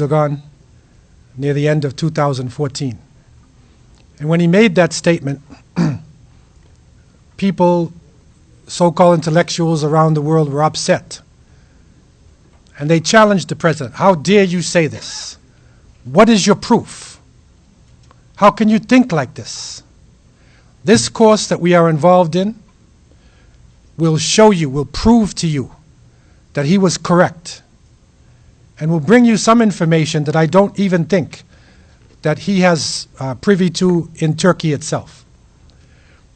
Erdogan near the end of 2014. And when he made that statement, people, so-called intellectuals around the world, were upset. And they challenged the president. How dare you say this? What is your proof? How can you think like this? This course that we are involved in will show you, will prove to you that he was correct, and will bring you some information that I don't even think that he has privy to in Turkey itself.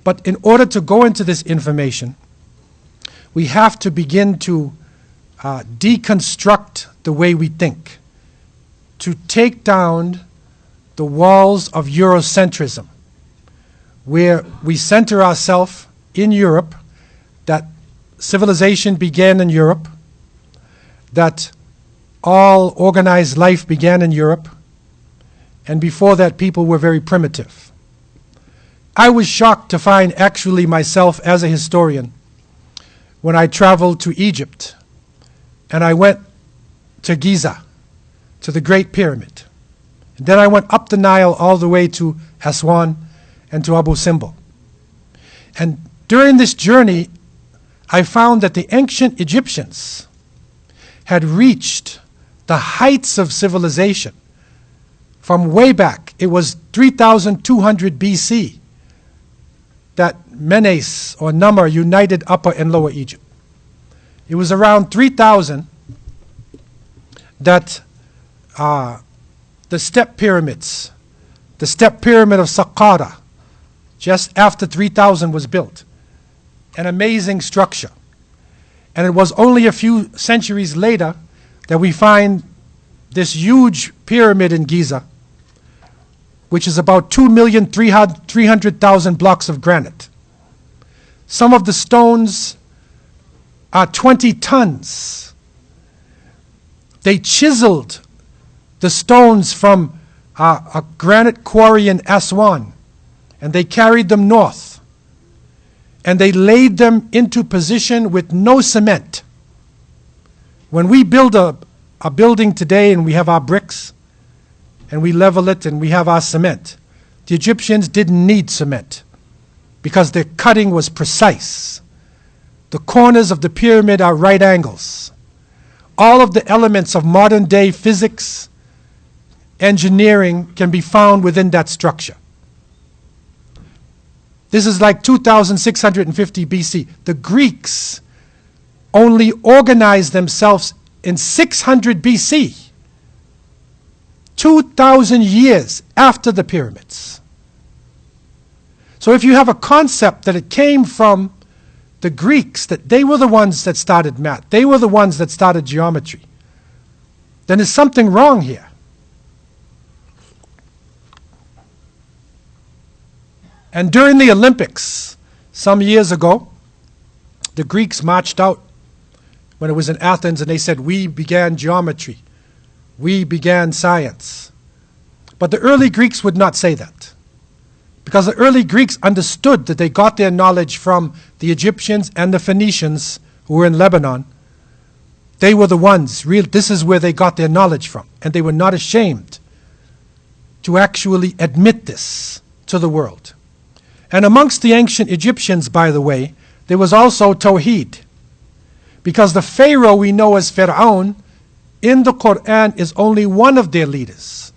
But in order to go into this information, we have to begin to deconstruct the way we think, to take down the walls of Eurocentrism, where we center ourselves in Europe, that civilization began in Europe, that all organized life began in Europe, and before that people were very primitive. I was shocked to find actually myself as a historian when I traveled to Egypt and I went to Giza, to the Great Pyramid. And then I went up the Nile all the way to Aswan and to Abu Simbel. And during this journey, I found that the ancient Egyptians had reached the heights of civilization from way back. It was 3,200 BC that Menes or Nummer united Upper and Lower Egypt. It was around 3000 that the step pyramids, the step pyramid of Saqqara, just after 3000 was built. An amazing structure. And it was only a few centuries later that we find this huge pyramid in Giza, which is about 2,300,000 blocks of granite. Some of the stones are 20 tons. They chiseled the stones from a granite quarry in Aswan, and they carried them north, and they laid them into position with no cement. When we build a building today and we have our bricks, and we level it and we have our cement, the Egyptians didn't need cement because their cutting was precise. The corners of the pyramid are right angles. All of the elements of modern day physics, engineering can be found within that structure. This is like 2,650 BC. The Greeks only organized themselves in 600 BC, 2,000 years after the pyramids. So if you have a concept that it came from the Greeks, that they were the ones that started math, they were the ones that started geometry, then there's something wrong here. And during the Olympics, some years ago, the Greeks marched out when it was in Athens and they said, we began geometry, we began science. But the early Greeks would not say that, because the early Greeks understood that they got their knowledge from the Egyptians and the Phoenicians who were in Lebanon. They were the ones, this is where they got their knowledge from, and they were not ashamed to actually admit this to the world. And amongst the ancient Egyptians, by the way, there was also Tawheed, because the Pharaoh we know as Fir'aun in the Quran is only one of their leaders.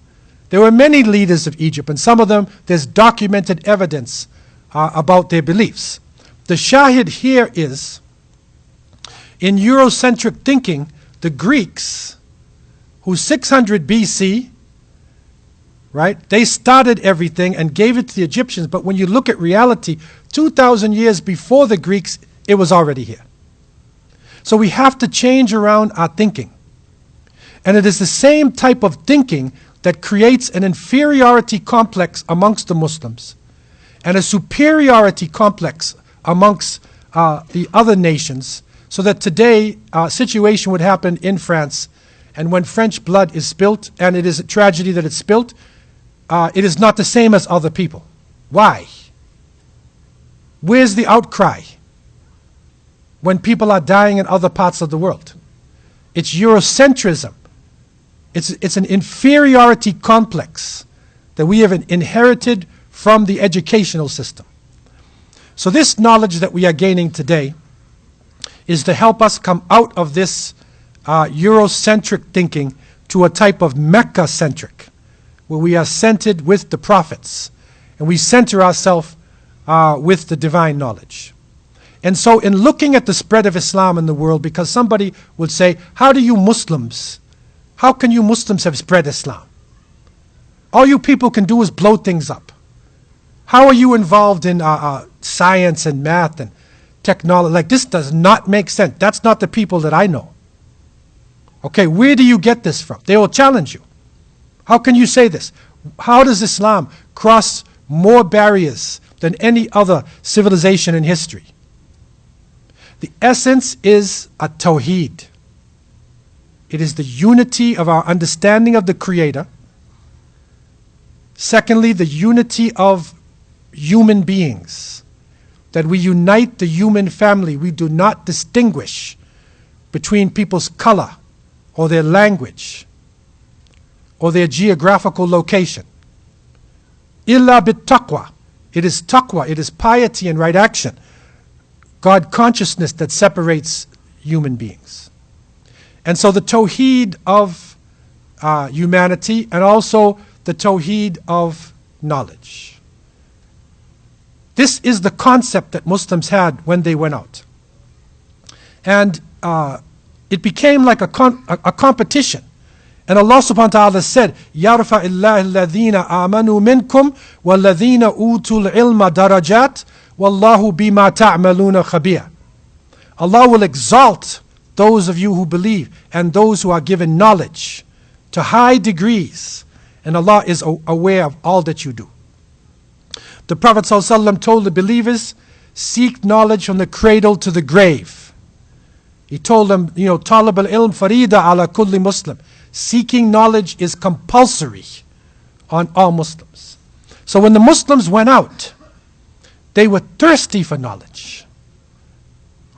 There were many leaders of Egypt, and some of them there's documented evidence about their beliefs. The shahid here is, in Eurocentric thinking, the Greeks, who 600 BC, right, they started everything and gave it to the Egyptians, but when you look at reality, 2,000 years before the Greeks, it was already here. So we have to change around our thinking. And it is the same type of thinking that creates an inferiority complex amongst the Muslims and a superiority complex amongst the other nations, so that today a situation would happen in France, and when French blood is spilt, and it is a tragedy that it's spilt, it is not the same as other people. Why? Where's the outcry when people are dying in other parts of the world? It's Eurocentrism. It's an inferiority complex that we have inherited from the educational system. So this knowledge that we are gaining today is to help us come out of this Eurocentric thinking to a type of Mecca-centric, where we are centered with the prophets, and we center ourselves with the divine knowledge. And so in looking at the spread of Islam in the world, because somebody would say, how can you Muslims have spread Islam? All you people can do is blow things up. How are you involved in science and math and technology? Like, this does not make sense. That's not the people that I know. Okay, where do you get this from? They will challenge you. How can you say this? How does Islam cross more barriers than any other civilization in history? The essence is a tawheed. It is the unity of our understanding of the Creator. Secondly, the unity of human beings, that we unite the human family. We do not distinguish between people's color or their language or their geographical location. Illa bit taqwa. It is taqwa, it is piety and right action, God consciousness, that separates human beings. And so the tawheed of humanity, and also the tawheed of knowledge. This is the concept that Muslims had when they went out. And it became like a competition. And Allah subhanahu wa ta'ala said, يَرْفَعِ اللَّهِ الَّذِينَ آمَنُوا مِنْكُمْ وَالَّذِينَ أُوتُوا الْعِلْمَ دَرَجَاتٍ وَاللَّهُ بِمَا تَعْمَلُونَ خَبِيرٌ. Allah will exalt those of you who believe and those who are given knowledge to high degrees. And Allah is aware of all that you do. The Prophet ﷺ told the believers, seek knowledge from the cradle to the grave. He told them, طَالِبَ الْعِلْمِ فَرِيدَةٌ عَلَى كُلِّ Muslim. Seeking knowledge is compulsory on all Muslims. So when the Muslims went out, they were thirsty for knowledge.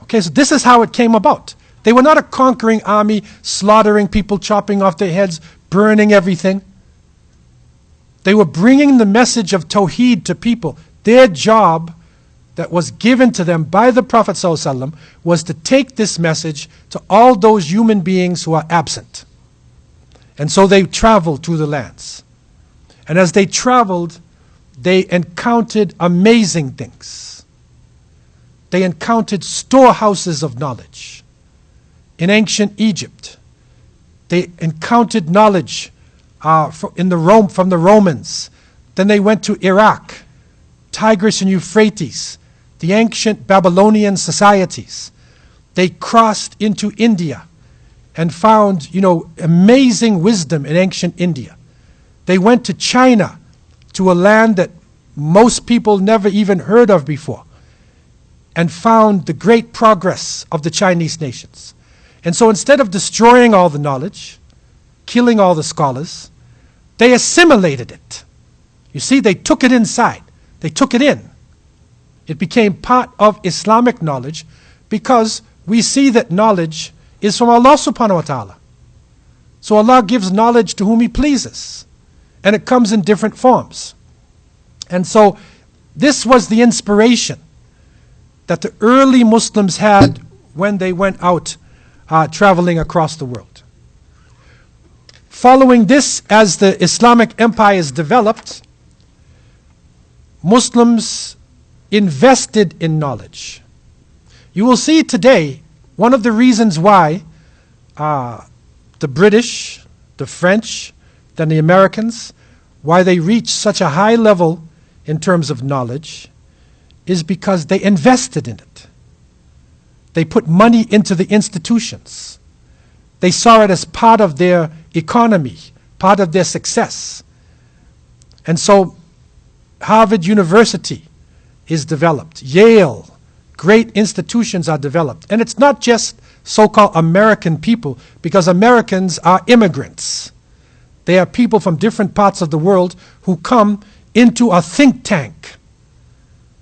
Okay, so this is how it came about. They were not a conquering army, slaughtering people, chopping off their heads, burning everything. They were bringing the message of Tawheed to people. Their job that was given to them by the Prophet ﷺ was to take this message to all those human beings who are absent. And so they traveled through the lands. And as they traveled, they encountered amazing things. They encountered storehouses of knowledge. In ancient Egypt, they encountered knowledge from the Romans. Then they went to Iraq, Tigris and Euphrates, the ancient Babylonian societies. They crossed into India and found, amazing wisdom in ancient India. They went to China, to a land that most people never even heard of before, and found the great progress of the Chinese nations. And so instead of destroying all the knowledge, killing all the scholars, they assimilated it. You see, they took it inside. They took it in. It became part of Islamic knowledge, because we see that knowledge is from Allah subhanahu wa ta'ala. So Allah gives knowledge to whom He pleases, and it comes in different forms. And so this was the inspiration that the early Muslims had when they went out traveling across the world. Following this, as the Islamic empires developed, Muslims invested in knowledge. You will see today, one of the reasons why the British, the French, then the Americans, why they reached such a high level in terms of knowledge, is because they invested in it. They put money into the institutions. They saw it as part of their economy, part of their success. And so Harvard University is developed. Yale, great institutions are developed. And it's not just so-called American people, because Americans are immigrants. They are people from different parts of the world who come into a think tank.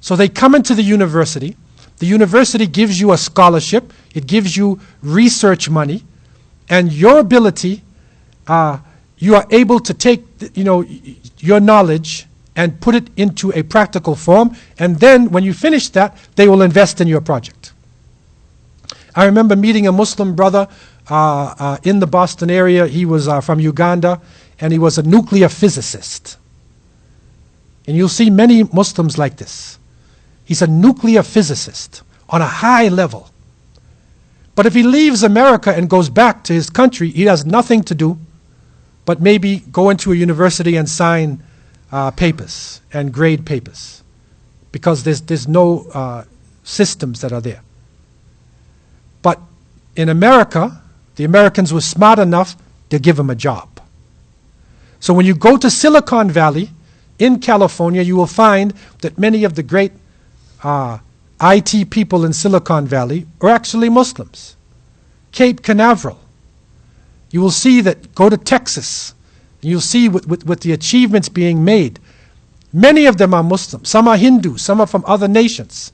So they come into the university. The university gives you a scholarship. It gives you research money. And your ability you are able to take, your knowledge and put it into a practical form, and then when you finish that, they will invest in your project. I remember meeting a Muslim brother in the Boston area. He was from Uganda, and he was a nuclear physicist. And you'll see many Muslims like this. He's a nuclear physicist on a high level. But if he leaves America and goes back to his country, he has nothing to do but maybe go into a university and sign papers and grade papers, because there's no systems that are there. But in America, the Americans were smart enough to give him a job. So when you go to Silicon Valley in California, you will find that many of the great IT people in Silicon Valley are actually Muslims. Cape Canaveral. You will see that, go to Texas, you'll see with the achievements being made. Many of them are Muslim. Some are Hindu. Some are from other nations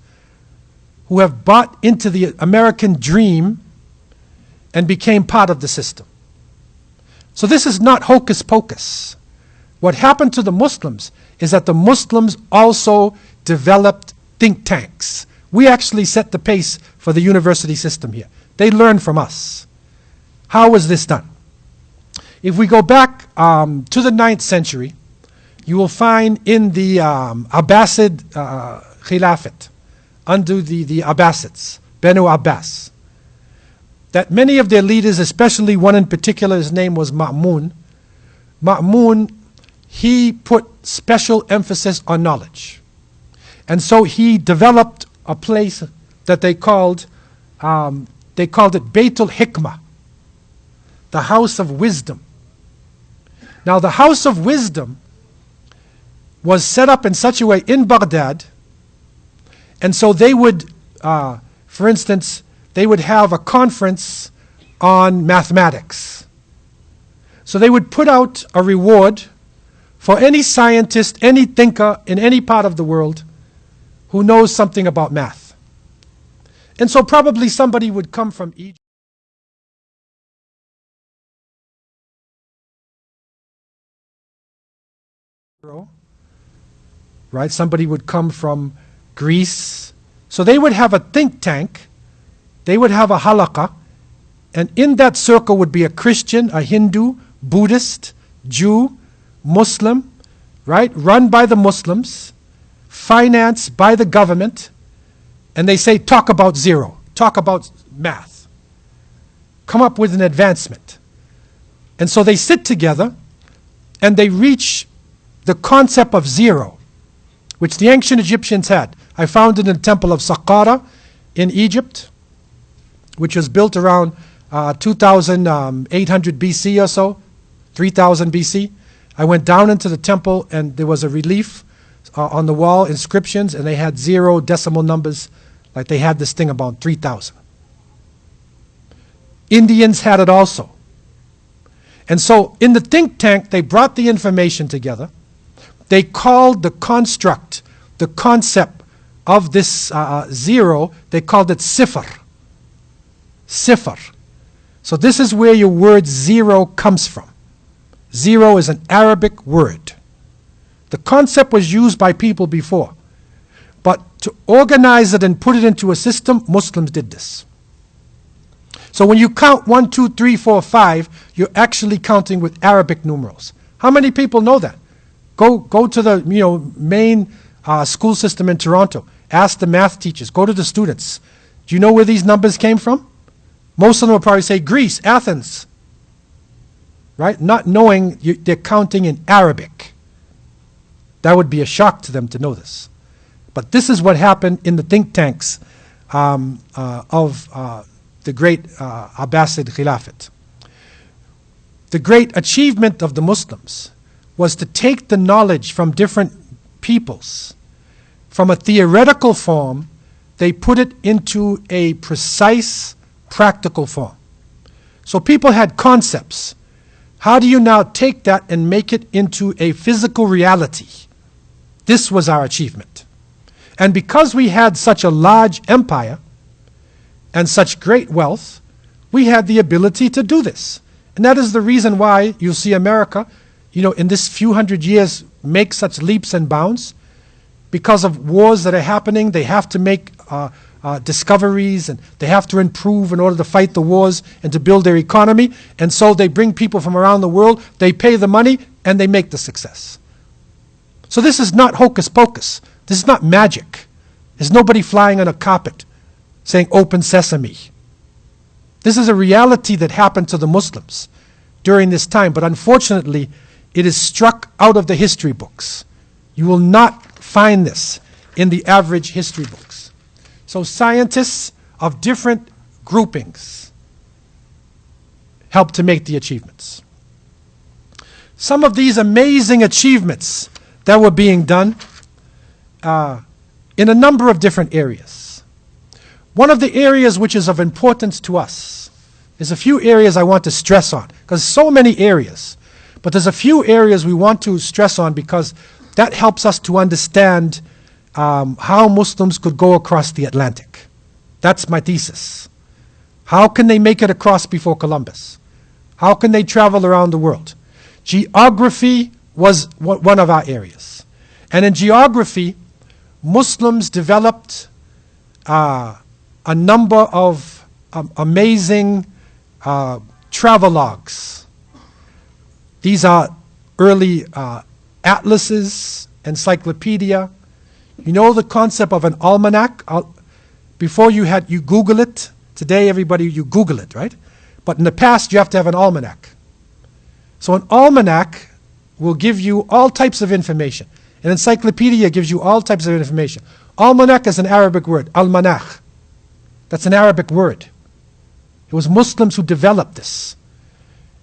who have bought into the American dream and became part of the system. So this is not hocus pocus. What happened to the Muslims is that the Muslims also developed think tanks. We actually set the pace for the university system here. They learned from us. How was this done? If we go back to the 9th century, you will find in the Abbasid Khilafat, under the Abbasids, Banu Abbas, that many of their leaders, especially one in particular, his name was Ma'mun. Ma'mun, he put special emphasis on knowledge. And so he developed a place that they called it Beitul Hikmah, the house of wisdom. Now the house of wisdom was set up in such a way in Baghdad, and so they would, for instance, they would have a conference on mathematics. So they would put out a reward for any scientist, any thinker in any part of the world who knows something about math. And so probably somebody would come from Egypt. Right? Somebody would come from Greece. So they would have a think tank. They would have a halaqah. And in that circle would be a Christian, a Hindu, Buddhist, Jew, Muslim, right? Run by the Muslims, financed by the government. And they say, talk about zero. Talk about math. Come up with an advancement. And so they sit together and they reach the concept of zero, which the ancient Egyptians had. I found it in the temple of Saqqara in Egypt, which was built around 2,800 BC or so, 3,000 BC. I went down into the temple and there was a relief on the wall, inscriptions, and they had 0 decimal numbers, like they had this thing about 3,000. Indians had it also. And so in the think tank, they brought the information together. They called the construct, the concept of this zero, they called it sifr. Sifr. So this is where your word zero comes from. Zero is an Arabic word. The concept was used by people before. But to organize it and put it into a system, Muslims did this. So when you count 1, 2, 3, 4, 5, you're actually counting with Arabic numerals. How many people know that? Go to the main school system in Toronto. Ask the math teachers. Go to the students. Do you know where these numbers came from? Most of them will probably say Greece, Athens. Right? Not knowing they're counting in Arabic. That would be a shock to them to know this. But this is what happened in the think tanks of the great Abbasid Khilafat. The great achievement of the Muslims was to take the knowledge from different peoples. From a theoretical form, they put it into a precise, practical form. So people had concepts. How do you now take that and make it into a physical reality? This was our achievement. And because we had such a large empire and such great wealth, we had the ability to do this. And that is the reason why you'll see America, in this few hundred years make such leaps and bounds. Because of wars that are happening, they have to make discoveries, and they have to improve in order to fight the wars and to build their economy. And so they bring people from around the world, they pay the money, and they make the success. So this is not hocus pocus. This is not magic. There's nobody flying on a carpet saying open sesame. This is a reality that happened to the Muslims during this time, but unfortunately it is struck out of the history books. You will not find this in the average history books. So scientists of different groupings helped to make the achievements. Some of these amazing achievements that were being done in a number of different areas. One of the areas which is of importance to us, there's a few areas I want to stress on, because so many areas, but there's a few areas we want to stress on because that helps us to understand how Muslims could go across the Atlantic. That's my thesis. How can they make it across before Columbus? How can they travel around the world? Geography was one of our areas. And in geography, Muslims developed a number of amazing travelogues. These are early atlases, encyclopedia. You know the concept of an almanac? Before you Google it. Today everybody, you Google it, right? But in the past you have to have an almanac. So an almanac will give you all types of information. An encyclopedia gives you all types of information. Almanac is an Arabic word, almanach. That's an Arabic word. It was Muslims who developed this.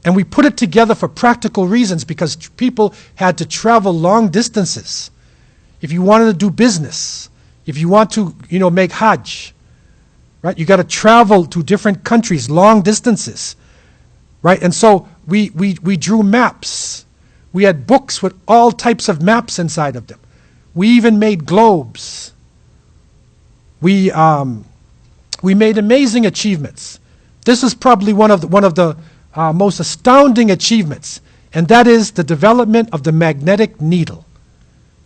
And we put it together for practical reasons because people had to travel long distances. If you wanted to do business, if you want to, make Hajj, right? You got to travel to different countries, long distances, right? And so we drew maps. We had books with all types of maps inside of them. We even made globes. We made amazing achievements. This is probably one of the most astounding achievements, and that is the development of the magnetic needle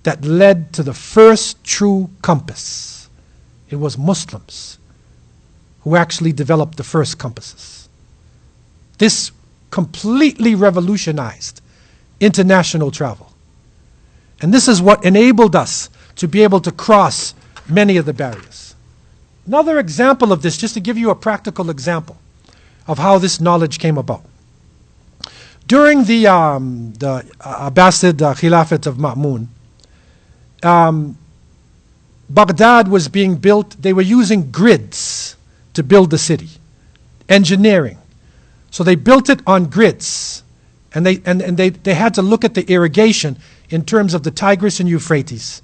that led to the first true compass. It was Muslims who actually developed the first compasses. This completely revolutionized international travel. And this is what enabled us to be able to cross many of the barriers. Another example of this, just to give you a practical example of how this knowledge came about. During the Abbasid Khilafat of Ma'mun, Baghdad was being built. They were using grids to build the city, engineering. So they built it on grids, and they had to look at the irrigation in terms of the Tigris and Euphrates.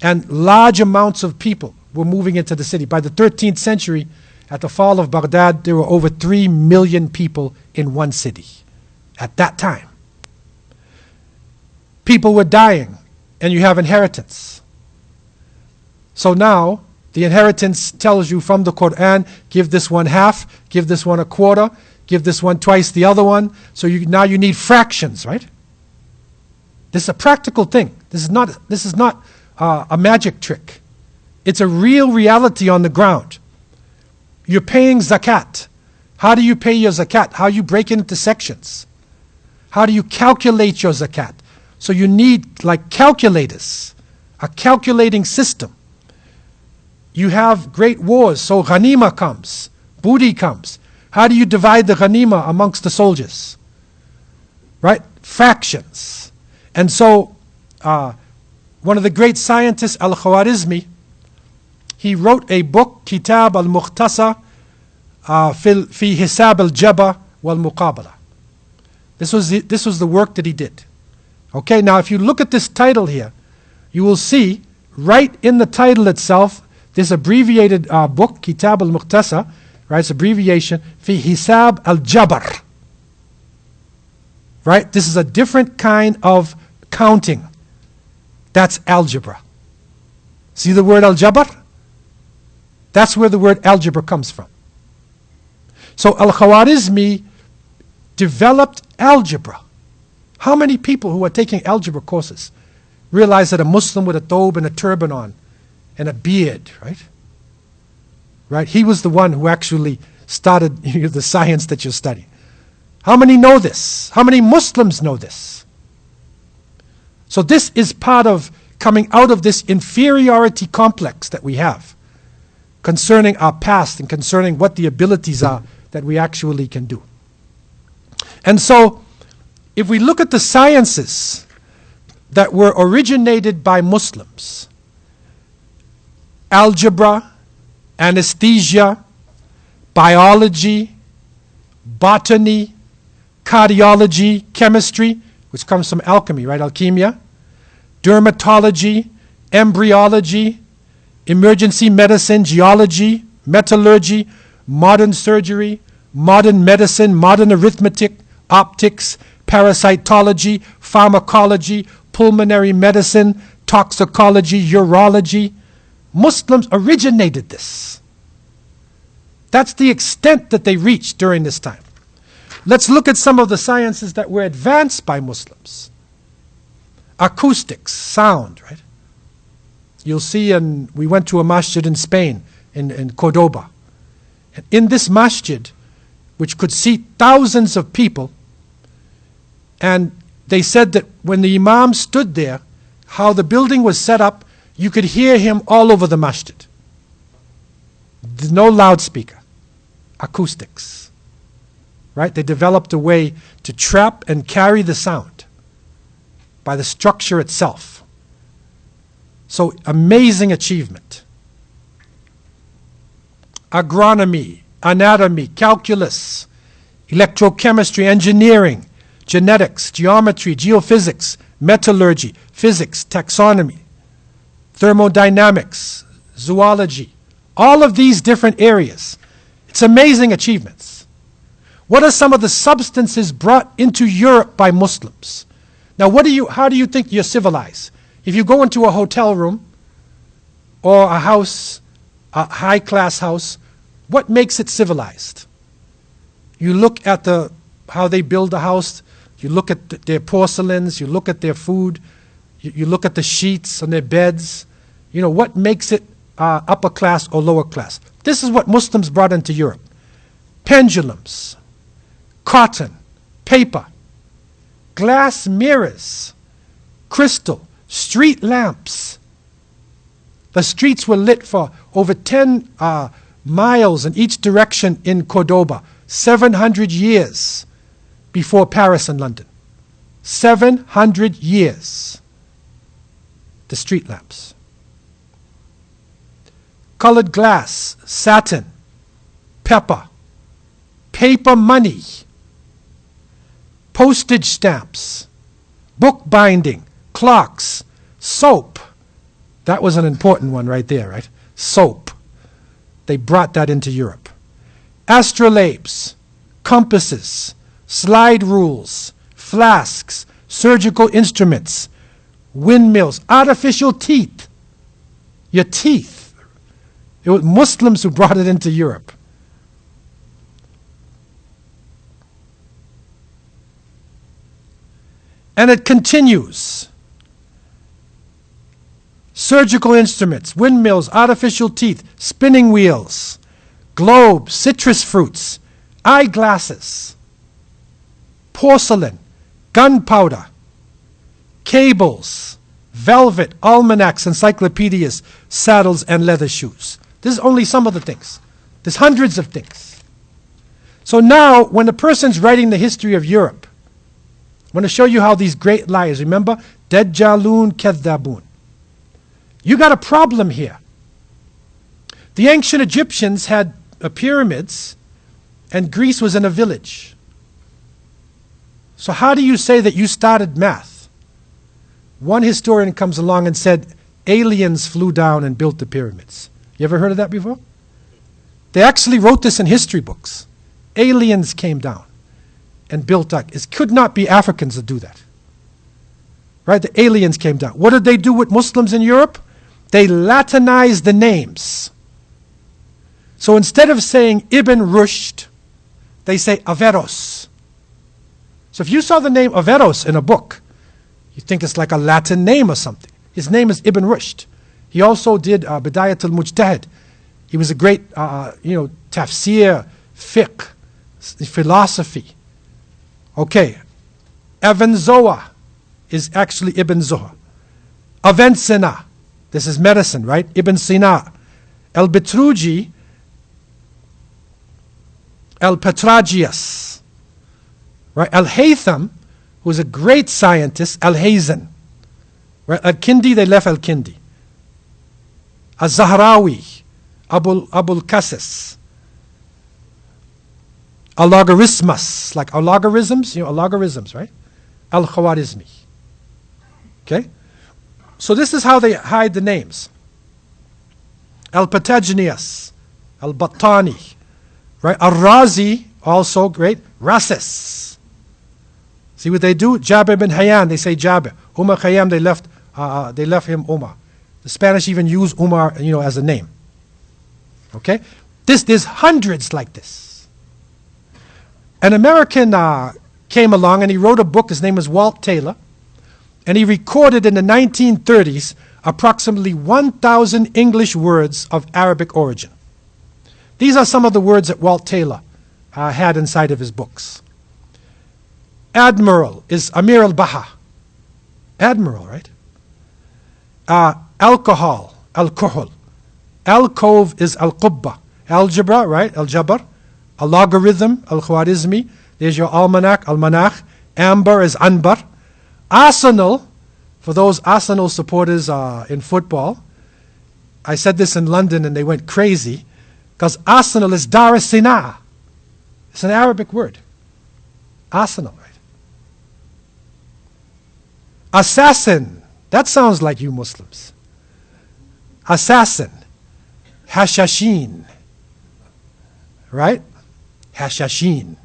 And large amounts of people were moving into the city. By the 13th century, at the fall of Baghdad, there were over 3 million people in one city at that time. People were dying, and you have inheritance. So now, the inheritance tells you from the Quran, give this one half, give this one a quarter, give this one twice the other one. So now you need fractions, right? This is a practical thing. This is not a magic trick. It's a real reality on the ground. You're paying zakat. How do you pay your zakat? How you break it into sections? How do you calculate your zakat? So you need like calculators, a calculating system. You have great wars, so ghanima comes, booty comes. How do you divide the ghanima amongst the soldiers? Right? Fractions. And so one of the great scientists, Al-Khwarizmi, he wrote a book, Kitab al-Mukhtasar fi Hisab al-Jaba wal-Muqabala. This was the work that he did. Okay, now if you look at this title here, you will see right in the title itself, this abbreviated book, Kitab al-Mukhtasar, right, it's abbreviation, fi Hisab al-Jabr. Right, this is a different kind of counting. That's algebra. See the word al-Jabr? That's where the word algebra comes from. So Al-Khwarizmi developed algebra. How many people who are taking algebra courses realize that a Muslim with a thobe and a turban on and a beard, right? Right? He was the one who actually started the science that you're studying. How many know this? How many Muslims know this? So this is part of coming out of this inferiority complex that we have concerning our past and concerning what the abilities are that we actually can do. And so, if we look at the sciences that were originated by Muslims, algebra, anesthesia, biology, botany, cardiology, chemistry, which comes from alchemy, right? Alchemia, dermatology, embryology, emergency medicine, geology, metallurgy, modern surgery, modern medicine, modern arithmetic, optics, parasitology, pharmacology, pulmonary medicine, toxicology, urology. Muslims originated this. That's the extent that they reached during this time. Let's look at some of the sciences that were advanced by Muslims. Acoustics, sound, right? You'll see, we went to a masjid in Spain, in Cordoba. And in this masjid, which could seat thousands of people, and they said that when the imam stood there, how the building was set up, you could hear him all over the masjid. There's no loudspeaker. Acoustics. Right? They developed a way to trap and carry the sound by the structure itself. So, amazing achievement. Agronomy, anatomy, calculus, electrochemistry, engineering, genetics, geometry, geophysics, metallurgy, physics, taxonomy, thermodynamics, zoology, all of these different areas. It's amazing achievements. What are some of the substances brought into Europe by Muslims? Now, how do you think you're civilized? If you go into a hotel room or a house, a high-class house, what makes it civilized? You look at how they build the house, you look at their porcelains, you look at their food, you look at the sheets on their beds. You know, what makes it upper class or lower class? This is what Muslims brought into Europe. Pendulums, cotton, paper, glass mirrors, crystal, street lamps. The streets were lit for over 10 miles in each direction in Cordoba, 700 years before Paris and London. 700 years. The street lamps. Colored glass, satin, pepper, paper money, postage stamps, book binding, clocks, soap. That was an important one right there, right? Soap. They brought that into Europe. Astrolabes, compasses, slide rules, flasks, surgical instruments, windmills, artificial teeth. Your teeth. It was Muslims who brought it into Europe. And it continues. Surgical instruments, windmills, artificial teeth, spinning wheels, globes, citrus fruits, eyeglasses, porcelain, gunpowder, cables, velvet, almanacs, encyclopedias, saddles, and leather shoes. This is only some of the things. There's hundreds of things. So now, when a person's writing the history of Europe, I want to show you how these great liars, remember, Dajjalun Kadhabun. You got a problem here. The ancient Egyptians had pyramids, and Greece was in a village. So how do you say that you started math? One historian comes along and said, aliens flew down and built the pyramids. You ever heard of that before? They actually wrote this in history books. Aliens came down and built that. It could not be Africans that do that. Right? The aliens came down. What did they do with Muslims in Europe? They Latinized the names. So instead of saying Ibn Rushd, they say Averroes. So if you saw the name Averroes in a book, you think it's like a Latin name or something. His name is Ibn Rushd. He also did Bidayat al-Mujtahid. He was a great, tafsir, fiqh, philosophy. Okay, Avenzoa is actually Ibn Zuhr. Avicenna, this is medicine, right? Ibn Sina. Al-Bitruji, Al-Petragius, right? Al-Haytham, who was a great scientist, Al-Hayzan. Right? Al-Kindi, they left Al-Kindi. Al-Zahrawi, Abul Qasis. Al-Logarithmus, like logarithms, logarithms, right? Al-Khwarizmi. Okay? So this is how they hide the names. Al-Patagnius, Al-Battani, right? Al-Razi, also great. Rasis. See what they do? Jabir bin Hayyan, they say Jabir. Umar Khayyam, they left him Umar. The Spanish even use Umar, as a name. Okay? There's hundreds like this. An American came along and he wrote a book. His name is Walt Taylor. And he recorded in the 1930s approximately 1,000 English words of Arabic origin. These are some of the words that Walt Taylor had inside of his books. Admiral is Amir al-Baha. Admiral, right? Alcohol, alcohol. Alcove is al-Qubba. Algebra, right? Al-Jabr. A logarithm, al-Khwarizmi. There's your almanac, al-Manakh. Amber is Anbar. Arsenal, for those Arsenal supporters in football, I said this in London and they went crazy because Arsenal is Dar es Sina. It's an Arabic word. Arsenal, right? Assassin, that sounds like you Muslims. Assassin, Hashashin, right? Hashashin,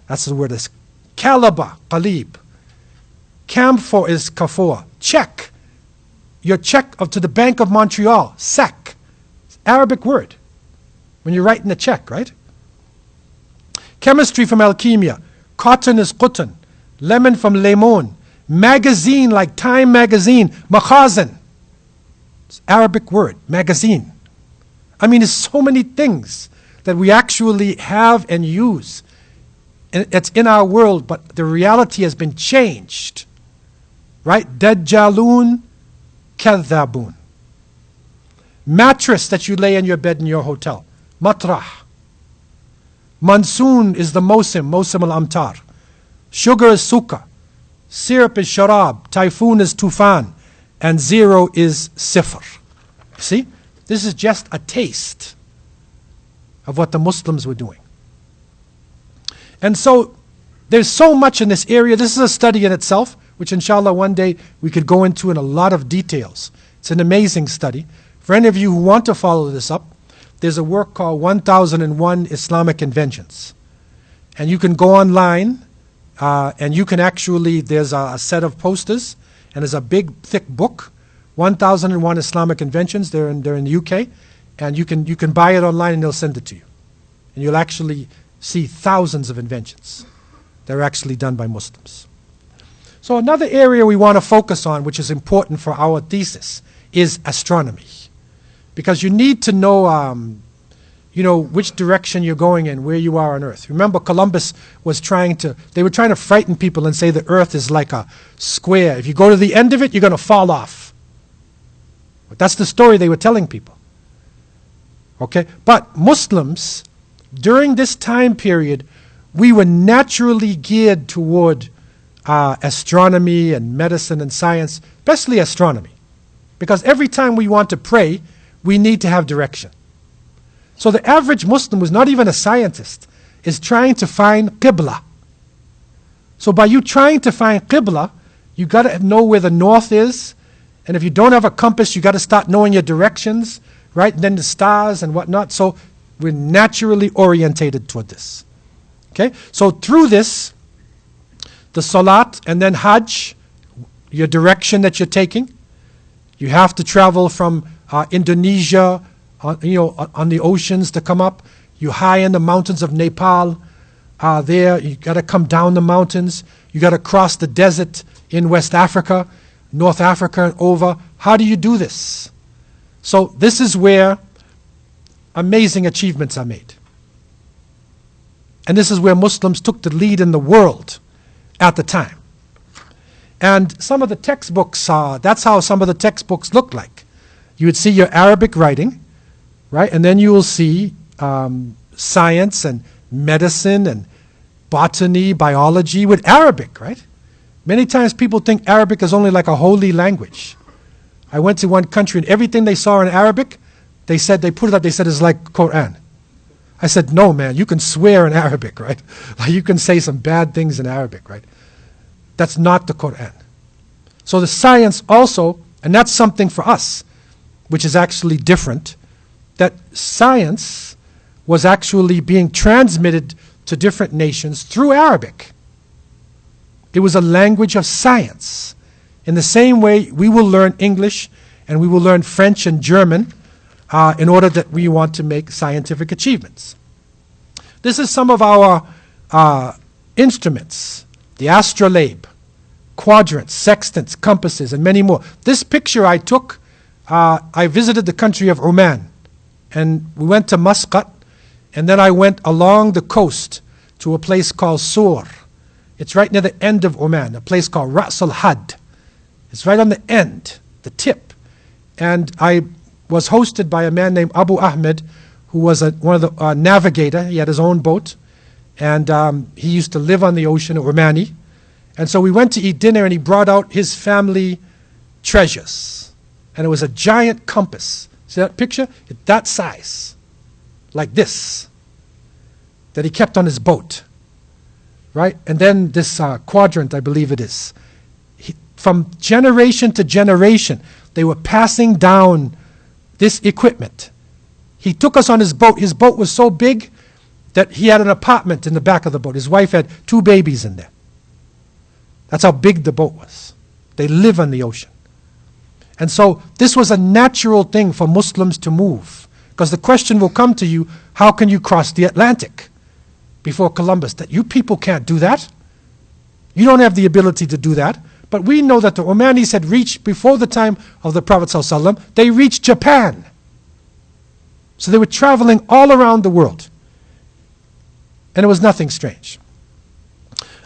that's the word. Is Caliber, Qalib. Camphor is Kafour. Check. Your check to the Bank of Montreal. SEC. It's an Arabic word. When you're writing a check, right? Chemistry from alchemia. Cotton is qutn. Lemon from lemon. Magazine like Time magazine. Makhazin. It's an Arabic word. Magazine. I mean, there's so many things that we actually have and use. And it's in our world, but the reality has been changed. Right? Dajjalun, Kadhabun. Mattress that you lay in your bed in your hotel. Matrah. Monsoon is the Mosim al-Amtar. Sugar is Suka. Syrup is Sharab. Typhoon is Tufan. And zero is Sifr. See? This is just a taste of what the Muslims were doing. And so, there's so much in this area. This is a study in itself, which inshallah one day we could go into in a lot of details. It's an amazing study. For any of you who want to follow this up, there's a work called 1001 Islamic Inventions. And you can go online and you can actually, there's a set of posters and there's a big thick book, 1001 Islamic Inventions. They're in the UK. And you can buy it online and they'll send it to you. And you'll actually see thousands of inventions that are actually done by Muslims. So another area we want to focus on, which is important for our thesis, is astronomy. Because you need to know, which direction you're going in, where you are on Earth. Remember, Columbus was they were trying to frighten people and say the Earth is like a square. If you go to the end of it, you're going to fall off. But that's the story they were telling people. Okay? But Muslims, during this time period, we were naturally geared toward astronomy and medicine and science, especially astronomy. Because every time we want to pray, we need to have direction. So the average Muslim who's not even a scientist is trying to find Qibla. So by you trying to find Qibla, you got to know where the north is. And if you don't have a compass, you got to start knowing your directions, right? And then the stars and whatnot. So we're naturally orientated toward this. Okay? So through this, the Salat and then Hajj, your direction that you're taking, you have to travel from Indonesia, on the oceans to come up. You high in the mountains of Nepal. there. You got to come down the mountains. You got to cross the desert in West Africa, North Africa, and over. How do you do this? So this is where amazing achievements are made. And this is where Muslims took the lead in the world at the time. And some of the textbooks, that's how some of the textbooks look like. You would see your Arabic writing, right? And then you will see science and medicine and botany, biology with Arabic, right? Many times people think Arabic is only like a holy language. I went to one country and everything they saw in Arabic, they put it up, they said it's like Quran. I said, no, man, you can swear in Arabic, right? Like you can say some bad things in Arabic, right? That's not the Quran. So the science also, and that's something for us, which is actually different, that science was actually being transmitted to different nations through Arabic. It was a language of science. In the same way, we will learn English and we will learn French and German in order that we want to make scientific achievements. This is some of our instruments, the astrolabe, quadrants, sextants, compasses, and many more. This picture I took, I visited the country of Oman, and we went to Muscat, and then I went along the coast to a place called Sur. It's right near the end of Oman, a place called Ras al-Had. It's right on the end, the tip. And I was hosted by a man named Abu Ahmed, who was one of the navigator. He had his own boat, and he used to live on the ocean, Omani. And so we went to eat dinner, and he brought out his family treasures. And it was a giant compass. See that picture? It's that size, like this, that he kept on his boat, right? And then this quadrant, I believe it is. From generation to generation, they were passing down this equipment. He took us on his boat. His boat was so big that he had an apartment in the back of the boat. His wife had 2 babies in there. That's how big the boat was. They live on the ocean. And so this was a natural thing for Muslims to move. Because the question will come to you, how can you cross the Atlantic before Columbus? That you people can't do that. You don't have the ability to do that. But we know that the Omanis had reached, before the time of the Prophet ﷺ, they reached Japan. So they were traveling all around the world. And it was nothing strange.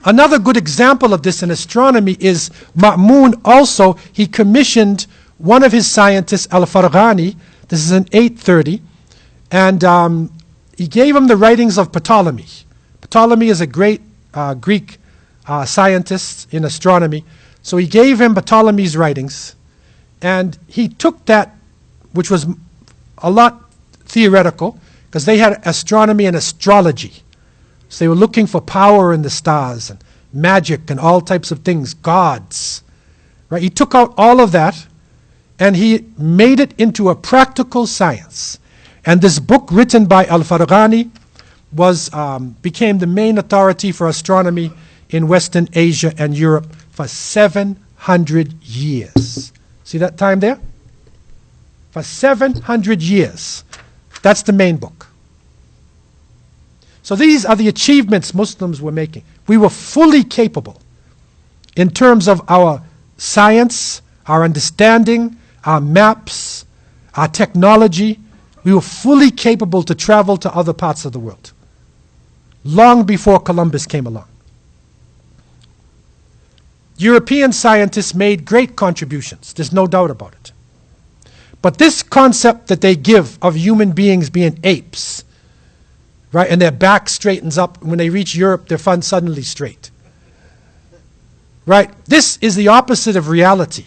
Another good example of this in astronomy is Ma'mun also. He commissioned one of his scientists, Al-Farghani. This is in 830. And he gave him the writings of Ptolemy. Ptolemy is a great Greek scientist in astronomy. So he gave him Ptolemy's writings. And he took that, which was a lot theoretical, because they had astronomy and astrology. So they were looking for power in the stars and magic and all types of things, gods. Right? He took out all of that and he made it into a practical science. And this book written by Al-Farghani became the main authority for astronomy in Western Asia and Europe for 700 years. See that time there? For 700 years. That's the main book. So these are the achievements Muslims were making. We were fully capable in terms of our science, our understanding, our maps, our technology. We were fully capable to travel to other parts of the world, long before Columbus came along. European scientists made great contributions. There's no doubt about it. But this concept that they give of human beings being apes, right, and their back straightens up, when they reach Europe, they're suddenly straight. Right? This is the opposite of reality.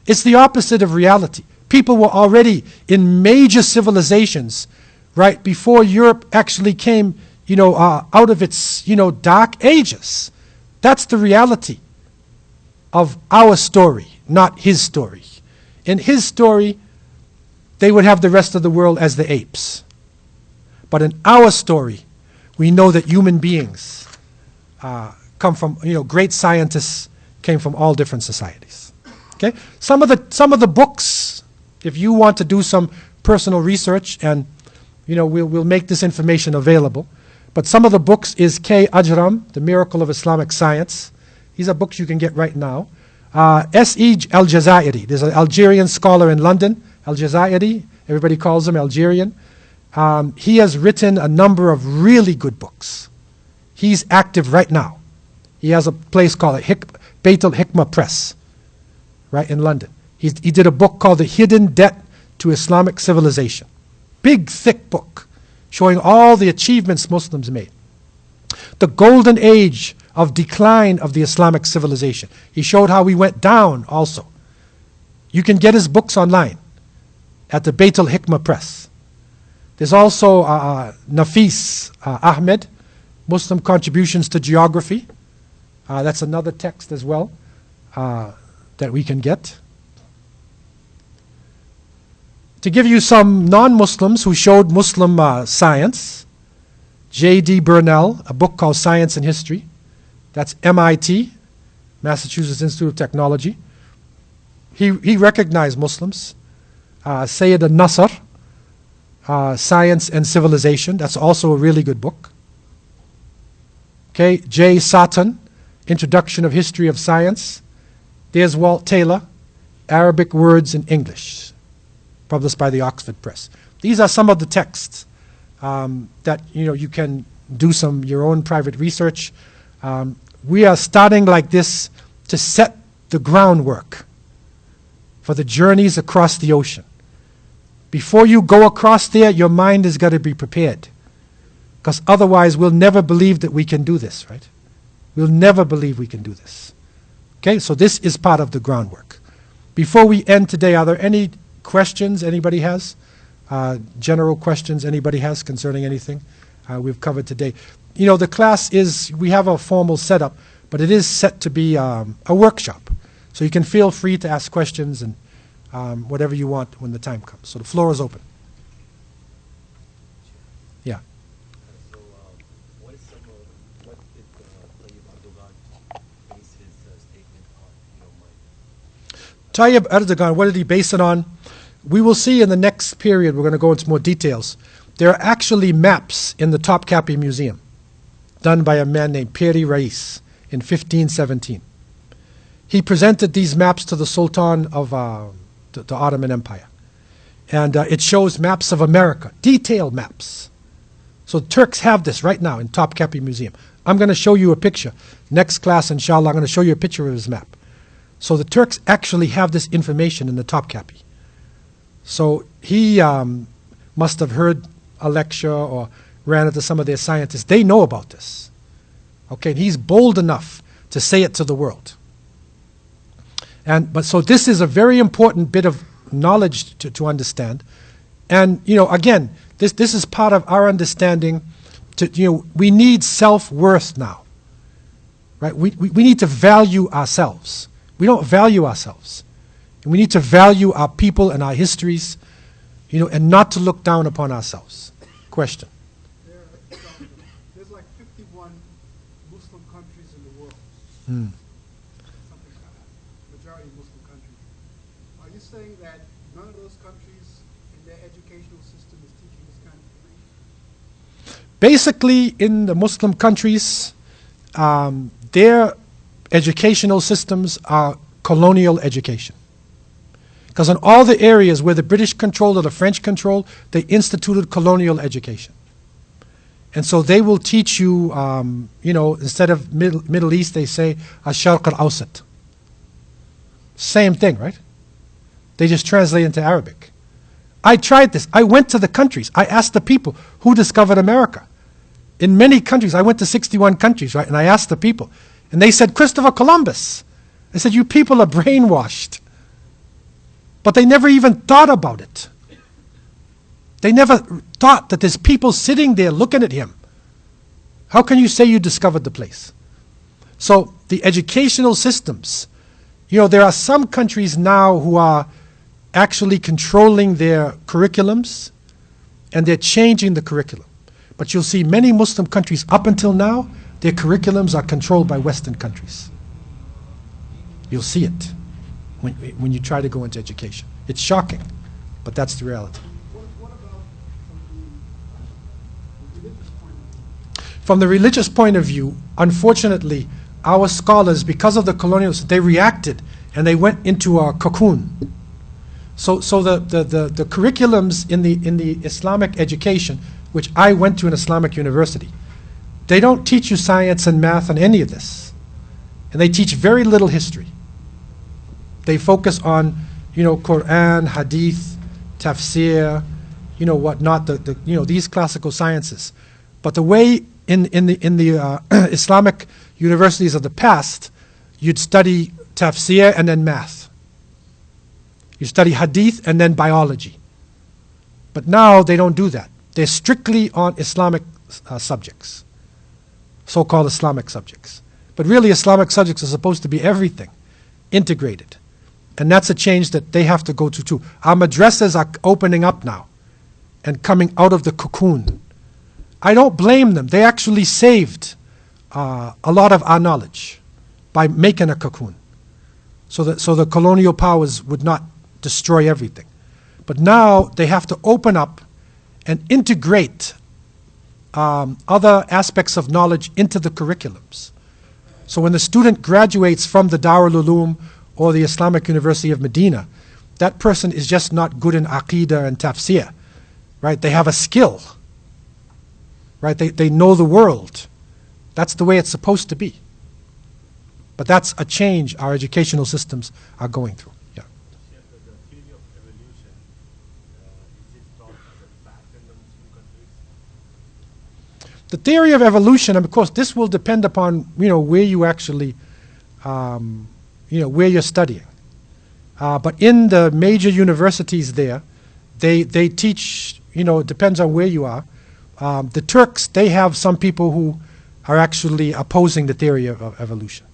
It's the opposite of reality. People were already in major civilizations, right, before Europe actually came, out of its, dark ages. That's the reality of our story, not his story. In his story, they would have the rest of the world as the apes. But in our story, we know that human beings come from, great scientists came from all different societies. Okay? Some of the books, if you want to do some personal research, and we'll make this information available. But some of the books is K. Ajram, The Miracle of Islamic Science. These are books you can get right now. S.E. Al-Jazairi, there's an Algerian scholar in London, Al-Jazairi, everybody calls him Algerian. He has written a number of really good books. He's active right now. He has a place called Beit al-Hikmah Press, right in London. He did a book called The Hidden Debt to Islamic Civilization. Big, thick book showing all the achievements Muslims made. The golden age of decline of the Islamic civilization. He showed how we went down also. You can get his books online at the Beit al-Hikmah Press. There's also Nafis Ahmed, Muslim Contributions to Geography. That's another text as well that we can get. To give you some non-Muslims who showed Muslim science, J.D. Burnell, a book called Science and History. That's MIT, Massachusetts Institute of Technology. He recognized Muslims. Sayyid al-Nasr, Science and Civilization. That's also a really good book. Okay, J. Sutton, Introduction of History of Science. There's Walt Taylor, Arabic Words in English, published by the Oxford Press. These are some of the texts that you can do your own private research. We are starting like this to set the groundwork for the journeys across the ocean. Before you go across there, your mind has got to be prepared, because otherwise we'll never believe that we can do this, right? We'll never believe we can do this. Okay, so this is part of the groundwork. Before we end today, are there any questions anybody has? General questions anybody has concerning anything we've covered today? The class we have a formal setup, but it is set to be a workshop. So you can feel free to ask questions and whatever you want when the time comes. So the floor is open. Yeah. So what did Tayyip Erdogan base his statement on, if you don't mind? Tayyip Erdogan, what did he base it on? We will see in the next period. We're going to go into more details. There are actually maps in the Topkapi Museum done by a man named Piri Reis in 1517. He presented these maps to the Sultan of the Ottoman Empire. And it shows maps of America, detailed maps. So Turks have this right now in Topkapi Museum. I'm going to show you a picture. Next class, inshallah, I'm going to show you a picture of his map. So the Turks actually have this information in the Topkapi. So he must have heard a lecture or ran into some of their scientists. They know about this. Okay, and he's bold enough to say it to the world. But so this is a very important bit of knowledge to understand. And again, this is part of our understanding. We need self-worth now, right? We need to value ourselves. We don't value ourselves. And we need to value our people and our histories, and not to look down upon ourselves. Question. There's like 51 Muslim countries in the world. Mm. Something like that. Majority Muslim countries. Are you saying that none of those countries in their educational system is teaching this kind of information? Basically, in the Muslim countries, their educational systems are colonial education. Because in all the areas where the British controlled or the French controlled, they instituted colonial education. And so they will teach you, instead of Middle East, they say Ash-Sharq al-Awsat. Same thing, right? They just translate into Arabic. I tried this. I went to the countries. I asked the people who discovered America. In many countries, I went to 61 countries, right? And I asked the people. And they said, Christopher Columbus. I said, you people are brainwashed. But they never even thought about it. They never thought that there's people sitting there looking at him. How can you say you discovered the place? So the educational systems, there are some countries now who are actually controlling their curriculums, and they're changing the curriculum. But you'll see many Muslim countries up until now, their curriculums are controlled by Western countries. You'll see it when you try to go into education. It's shocking, but that's the reality. What about from the religious point of view? From the religious point of view, unfortunately, our scholars, because of the colonials, they reacted and they went into a cocoon. So the curriculums in the Islamic education, which I went to an Islamic university, they don't teach you science and math and any of this. And they teach very little history. They focus on, Quran, Hadith, Tafsir, whatnot, these classical sciences. But the way in the Islamic universities of the past, you'd study Tafsir and then math. You study Hadith and then biology. But now they don't do that. They're strictly on Islamic subjects, so-called Islamic subjects. But really, Islamic subjects are supposed to be everything, integrated. And that's a change that they have to go to too. Our madrasas are opening up now and coming out of the cocoon. I don't blame them. They actually saved a lot of our knowledge by making a cocoon, so the colonial powers would not destroy everything. But now they have to open up and integrate other aspects of knowledge into the curriculums. So when the student graduates from the Darul Uloom or the Islamic University of Medina, that person is just not good in Aqidah and Tafsir, right? They have a skill, right? They know the world. That's the way it's supposed to be. But that's a change our educational systems are going through. Yeah. The theory of evolution, is it taught as a fact in the Muslim countries? The theory of evolution, and of course, this will depend upon where you actually, where you're studying. But in the major universities there, they teach. It depends on where you are. The Turks, they have some people who are actually opposing the theory of evolution.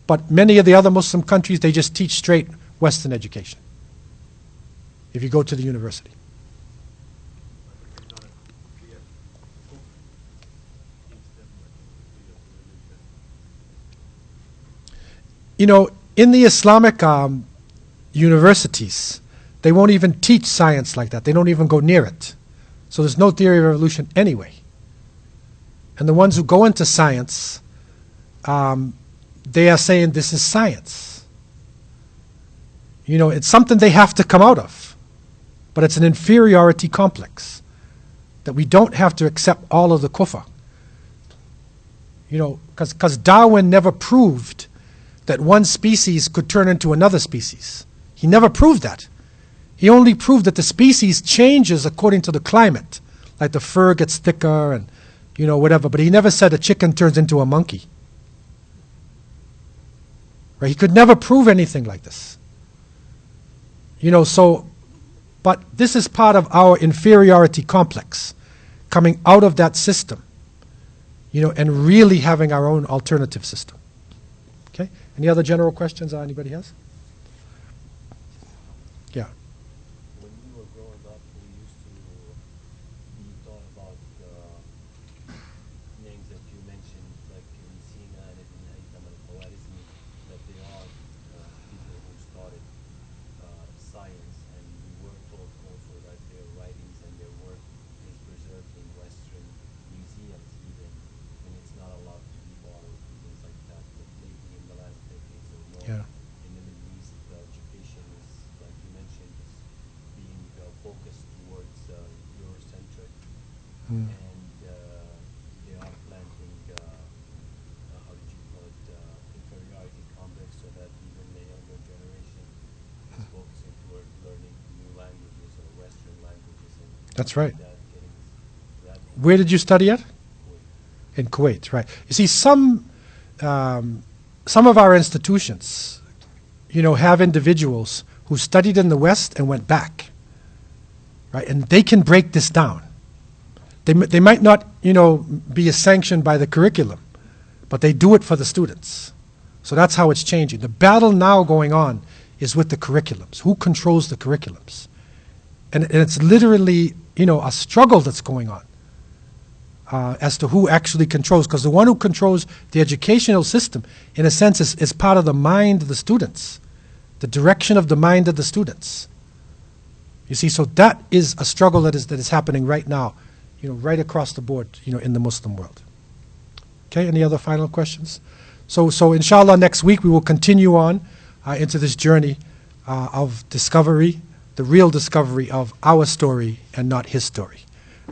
But many of the other Muslim countries, they just teach straight Western education, if you go to the university. In the Islamic universities, they won't even teach science like that. They don't even go near it. So there's no theory of evolution anyway. And the ones who go into science, they are saying this is science. It's something they have to come out of. But it's an inferiority complex that we don't have to accept all of the kufr. Because Darwin never proved that one species could turn into another species. He never proved that. He only proved that the species changes according to the climate. Like the fur gets thicker and whatever, but he never said a chicken turns into a monkey. Right? He could never prove anything like this. But this is part of our inferiority complex, coming out of that system, and really having our own alternative system. Okay? Any other general questions anybody has? Yeah. When we were growing up, we used to be taught about names that you mentioned, like Ibn Sina and Ibn Haytham al-Khwarizmi, that they are people who started science, and we were told also that their writings and their work is preserved in Western museums even, and it's not allowed to be borrowed, things like that. But lately, in the last decades or more, Yeah. in the Middle East, education is, like you mentioned, is being focused towards Eurocentric, Mm. and they are planting, how did you call it, inferiority complex, so that even the younger generation is focusing toward learning new languages or Western languages. And That's right. that Where did you study at? way. In Kuwait, right. You see, some of our institutions, have individuals who studied in the West and went back, right? And they can break this down. They might not, be sanctioned by the curriculum, but they do it for the students. So that's how it's changing. The battle now going on is with the curriculums. Who controls the curriculums? And it's literally, a struggle that's going on as to who actually controls. Because the one who controls the educational system, in a sense, is part of the mind of the students, the direction of the mind of the students. You see, so that is a struggle that is happening right now right across the board, in the Muslim world. Okay, any other final questions? So inshallah, next week we will continue on into this journey of discovery, the real discovery of our story and not his story.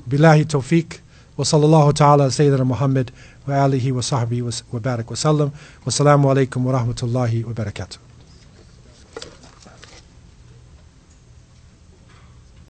Billahi tawfiq, wa sallallahu ta'ala Sayyidina Muhammad wa alihi wa sahbihi wa barak wa sallam. Wa salamu alaikum wa rahmatullahi wa barakatuh.